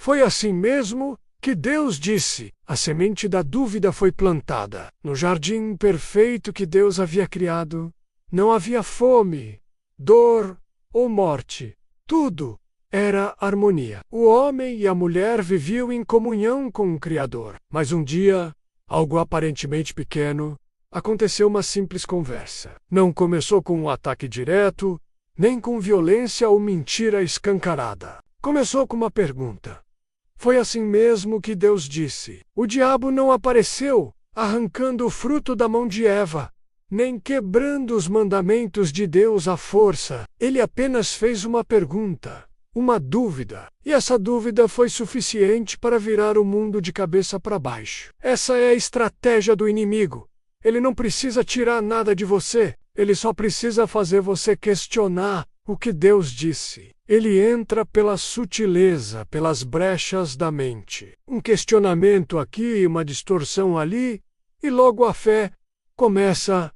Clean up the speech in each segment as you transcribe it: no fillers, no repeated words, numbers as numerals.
Foi assim mesmo que Deus disse. A semente da dúvida foi plantada. No jardim perfeito que Deus havia criado, não havia fome, dor ou morte. Tudo era harmonia. O homem e a mulher viviam em comunhão com o Criador. Mas um dia, algo aparentemente pequeno, aconteceu. Uma simples conversa. Não começou com um ataque direto, nem com violência ou mentira escancarada. Começou com uma pergunta. Foi assim mesmo que Deus disse. O diabo não apareceu arrancando o fruto da mão de Eva, nem quebrando os mandamentos de Deus à força. Ele apenas fez uma pergunta, uma dúvida. E essa dúvida foi suficiente para virar o mundo de cabeça para baixo. Essa é a estratégia do inimigo. Ele não precisa tirar nada de você. Ele só precisa fazer você questionar o que Deus disse. Ele entra pela sutileza, pelas brechas da mente. Um questionamento aqui, uma distorção ali, e logo a fé começa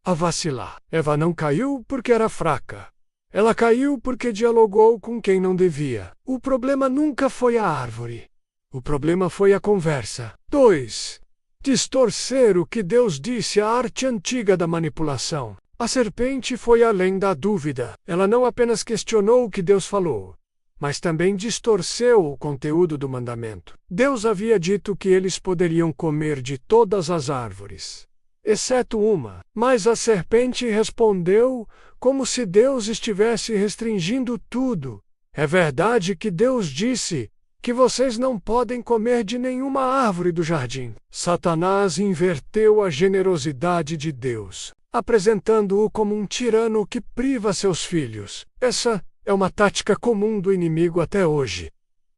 a vacilar. Eva não caiu porque era fraca. Ela caiu porque dialogou com quem não devia. O problema nunca foi a árvore. O problema foi a conversa. 2. Distorcer o que Deus disse, a arte antiga da manipulação. A serpente foi além da dúvida. Ela não apenas questionou o que Deus falou, mas também distorceu o conteúdo do mandamento. Deus havia dito que eles poderiam comer de todas as árvores, exceto uma. Mas a serpente respondeu como se Deus estivesse restringindo tudo. É verdade que Deus disse que vocês não podem comer de nenhuma árvore do jardim. Satanás inverteu a generosidade de Deus, apresentando-o como um tirano que priva seus filhos. Essa é uma tática comum do inimigo até hoje.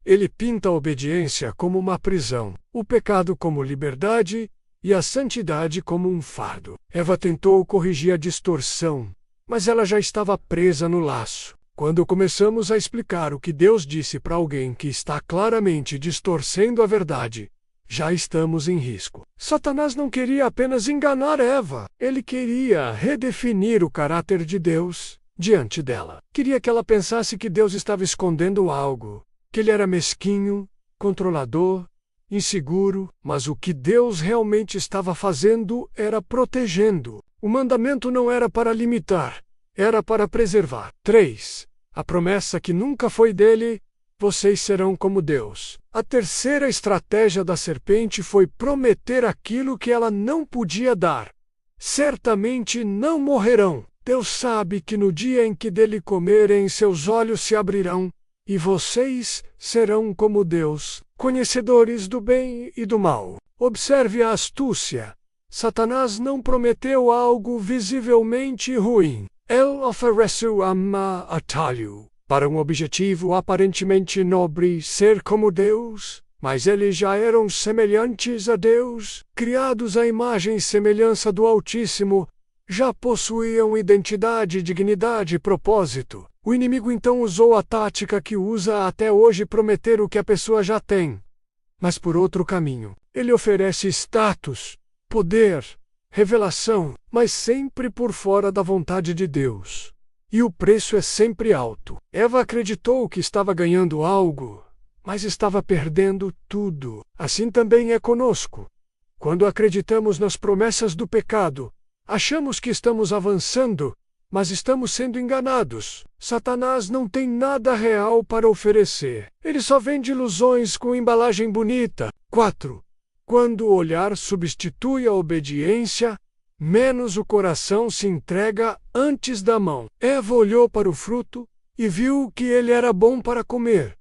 Ele pinta a obediência como uma prisão, o pecado como liberdade e a santidade como um fardo. Eva tentou corrigir a distorção, mas ela já estava presa no laço. Quando começamos a explicar o que Deus disse para alguém que está claramente distorcendo a verdade, já estamos em risco. Satanás não queria apenas enganar Eva. Ele queria redefinir o caráter de Deus diante dela. Queria que ela pensasse que Deus estava escondendo algo, que ele era mesquinho, controlador, inseguro, mas o que Deus realmente estava fazendo era protegendo. O mandamento não era para limitar, era para preservar. 3. A promessa que nunca foi dele: vocês serão como Deus. A terceira estratégia da serpente foi prometer aquilo que ela não podia dar. Certamente não morrerão. Deus sabe que no dia em que dele comerem, seus olhos se abrirão, e vocês serão como Deus, conhecedores do bem e do mal. Observe a astúcia. Satanás não prometeu algo visivelmente ruim. Ele ofereceu uma atalho para um objetivo aparentemente nobre, ser como Deus, mas eles já eram semelhantes a Deus, criados à imagem e semelhança do Altíssimo, já possuíam identidade, dignidade e propósito. O inimigo então usou a tática que usa até hoje, prometer o que a pessoa já tem, mas por outro caminho. Ele oferece status, poder, revelação, mas sempre por fora da vontade de Deus. E o preço é sempre alto. Eva acreditou que estava ganhando algo, mas estava perdendo tudo. Assim também é conosco. Quando acreditamos nas promessas do pecado, achamos que estamos avançando, mas estamos sendo enganados. Satanás não tem nada real para oferecer. Ele só vende ilusões com embalagem bonita. 4. Quando o olhar substitui a obediência, menos o coração se entrega antes da mão. Eva olhou para o fruto e viu que ele era bom para comer,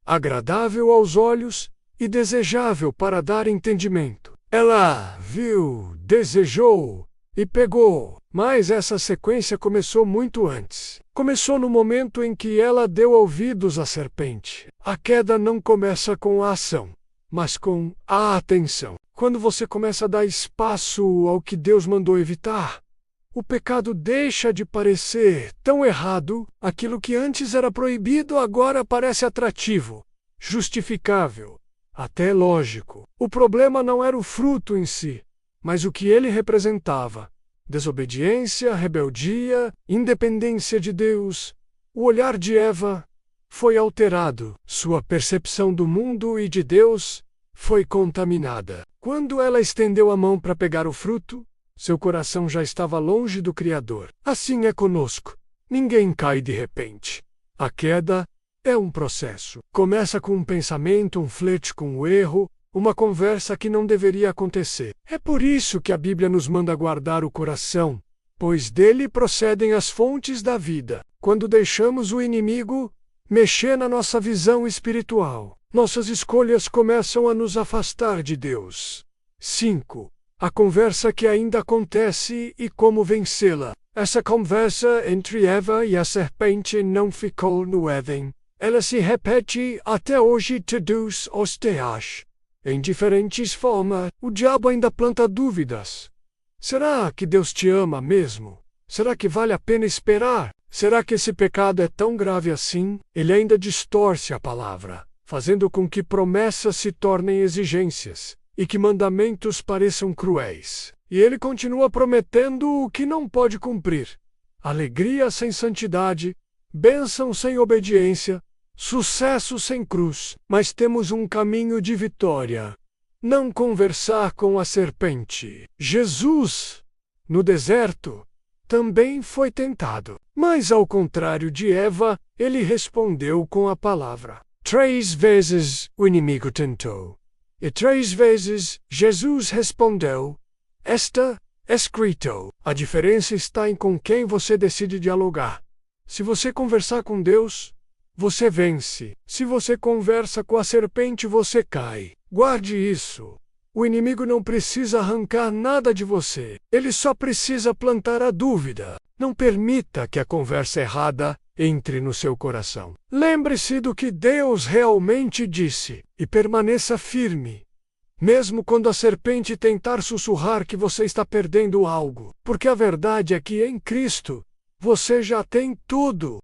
agradável aos olhos e desejável para dar entendimento. Ela viu, desejou e pegou. Mas essa sequência começou muito antes. Começou no momento em que ela deu ouvidos à serpente. A queda não começa com a ação, mas com a atenção. Quando você começa a dar espaço ao que Deus mandou evitar, o pecado deixa de parecer tão errado. Aquilo que antes era proibido agora parece atrativo, justificável, até lógico. O problema não era o fruto em si, mas o que ele representava. Desobediência, rebeldia, independência de Deus. O olhar de Eva foi alterado, sua percepção do mundo e de Deus foi contaminada. Quando ela estendeu a mão para pegar o fruto, seu coração já estava longe do Criador. Assim é conosco. Ninguém cai de repente. A queda é um processo. Começa com um pensamento, um flerte com o erro, uma conversa que não deveria acontecer. É por isso que a Bíblia nos manda guardar o coração, pois dele procedem as fontes da vida. Quando deixamos o inimigo mexer na nossa visão espiritual, nossas escolhas começam a nos afastar de Deus. 5. A conversa que ainda acontece e como vencê-la. Essa conversa entre Eva e a serpente não ficou no Éden. Ela se repete até hoje todos os dias. Em diferentes formas, o diabo ainda planta dúvidas. Será que Deus te ama mesmo? Será que vale a pena esperar? Será que esse pecado é tão grave assim? Ele ainda distorce a palavra, fazendo com que promessas se tornem exigências e que mandamentos pareçam cruéis. E ele continua prometendo o que não pode cumprir. Alegria sem santidade, bênção sem obediência, sucesso sem cruz. Mas temos um caminho de vitória. Não conversar com a serpente. Jesus, no deserto, também foi tentado. Mas ao contrário de Eva, ele respondeu com a palavra. 3 vezes o inimigo tentou. E 3 vezes Jesus respondeu. Está escrito. A diferença está em com quem você decide dialogar. Se você conversar com Deus, você vence. Se você conversa com a serpente, você cai. Guarde isso. O inimigo não precisa arrancar nada de você. Ele só precisa plantar a dúvida. Não permita que a conversa errada entre no seu coração. Lembre-se do que Deus realmente disse e permaneça firme. Mesmo quando a serpente tentar sussurrar que você está perdendo algo. Porque a verdade é que em Cristo, você já tem tudo.